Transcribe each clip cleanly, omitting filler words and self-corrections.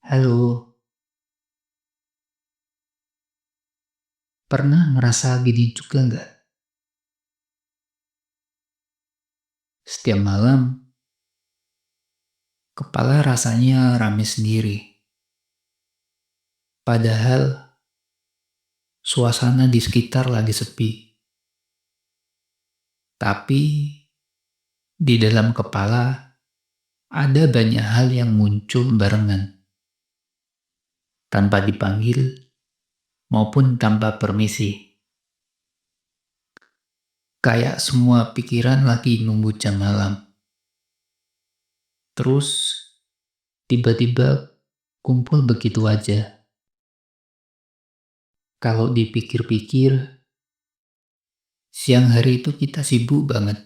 Halo, pernah ngerasa gini juga nggak? Setiap malam, kepala rasanya rame sendiri. Padahal suasana di sekitar lagi sepi. Tapi di dalam kepala ada banyak hal yang muncul barengan. Tanpa dipanggil maupun tanpa permisi. Kayak semua pikiran lagi nunggu jam malam. Terus tiba-tiba kumpul begitu aja. Kalau dipikir-pikir, siang hari itu kita sibuk banget.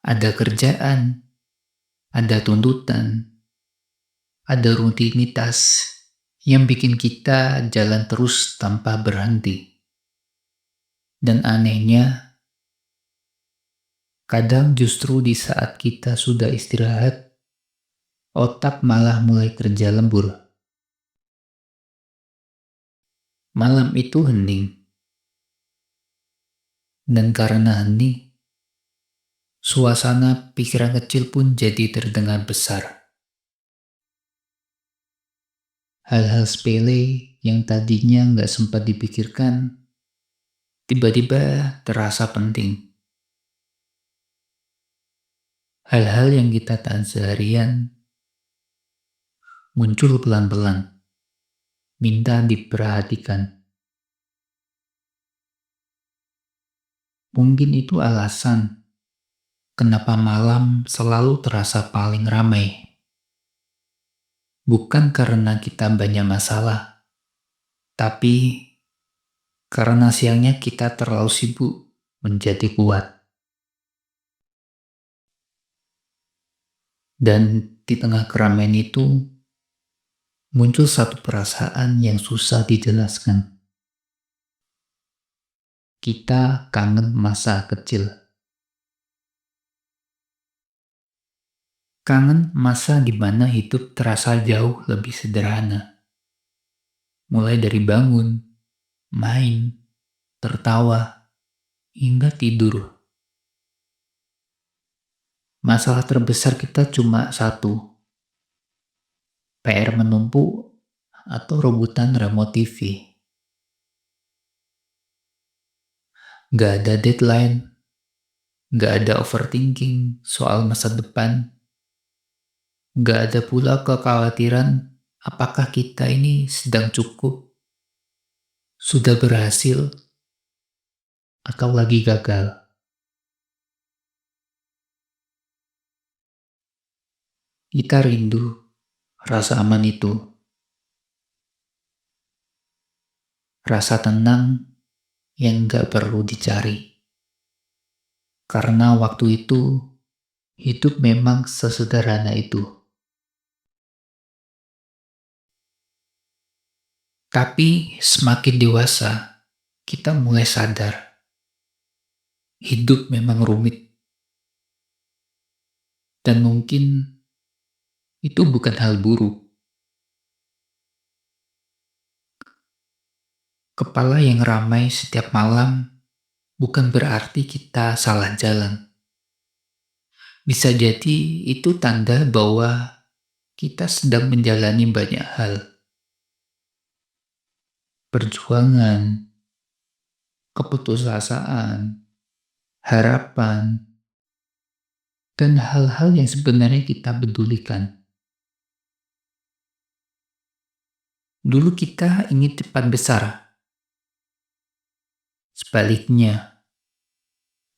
Ada kerjaan, ada tuntutan, ada rutinitas yang bikin kita jalan terus tanpa berhenti. Dan anehnya, kadang justru di saat kita sudah istirahat, otak malah mulai kerja lembur. Malam itu hening. Dan karena hening, suasana pikiran kecil pun jadi terdengar besar. Hal-hal sepele yang tadinya nggak sempat dipikirkan, tiba-tiba terasa penting. Hal-hal yang kita tahan seharian muncul pelan-pelan, minta diperhatikan. Mungkin itu alasan kenapa malam selalu terasa paling ramai. Bukan karena kita banyak masalah, tapi karena siangnya kita terlalu sibuk menjadi kuat. Dan di tengah keramaian itu, muncul satu perasaan yang susah dijelaskan. Kita kangen masa kecil. Kangen masa di mana hidup terasa jauh lebih sederhana. Mulai dari bangun, main, tertawa, hingga tidur. Masalah terbesar kita cuma satu, PR menumpuk atau rebutan remote TV. Gak ada deadline, gak ada overthinking soal masa depan, gak ada pula kekhawatiran apakah kita ini sedang cukup, sudah berhasil, atau lagi gagal. Kita rindu rasa aman itu, rasa tenang yang gak perlu dicari. Karena waktu itu, hidup memang sesederhana itu. Tapi semakin dewasa, kita mulai sadar. Hidup memang rumit. Dan mungkin itu bukan hal buruk. Kepala yang ramai setiap malam bukan berarti kita salah jalan. Bisa jadi itu tanda bahwa kita sedang menjalani banyak hal. Perjuangan, keputusasaan, harapan, dan hal-hal yang sebenarnya kita pedulikan. Dulu kita ingin cepat besar. Sebaliknya,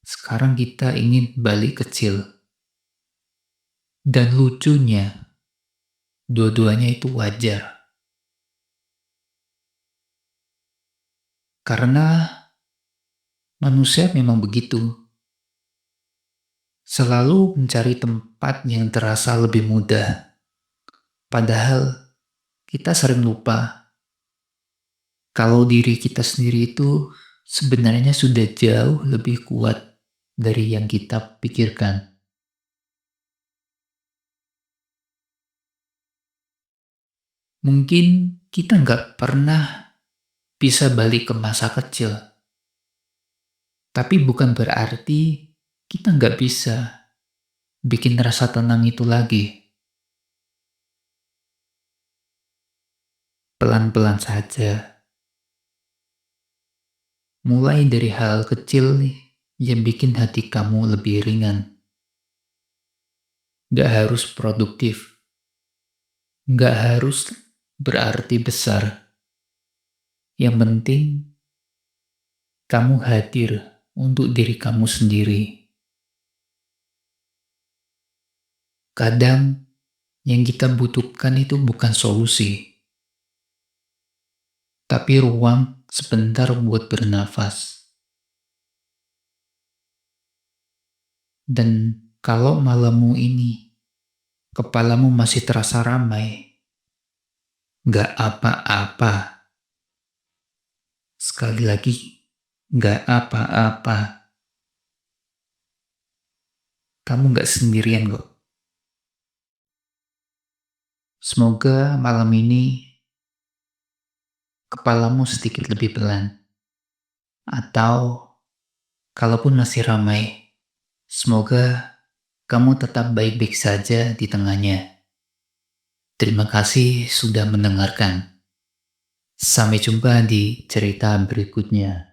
sekarang kita ingin balik kecil. Dan lucunya, dua-duanya itu wajar. Karena manusia memang begitu. Selalu mencari tempat yang terasa lebih mudah. Padahal kita sering lupa kalau diri kita sendiri itu sebenarnya sudah jauh lebih kuat dari yang kita pikirkan. Mungkin kita nggak pernah bisa balik ke masa kecil, tapi bukan berarti kita nggak bisa bikin rasa tenang itu lagi. Pelan-pelan saja, mulai dari hal kecil yang bikin hati kamu lebih ringan. Nggak harus produktif, nggak harus berarti besar. Yang penting kamu hadir untuk diri kamu sendiri. Kadang yang kita butuhkan itu bukan solusi, tapi ruang sebentar buat bernafas. Dan kalau malammu ini kepalamu masih terasa ramai, nggak apa-apa. Sekali lagi, nggak apa-apa. Kamu nggak sendirian kok. Semoga malam ini kepalamu sedikit lebih pelan. Atau kalaupun masih ramai, semoga kamu tetap baik-baik saja di tengahnya. Terima kasih sudah mendengarkan. Sampai jumpa di cerita berikutnya.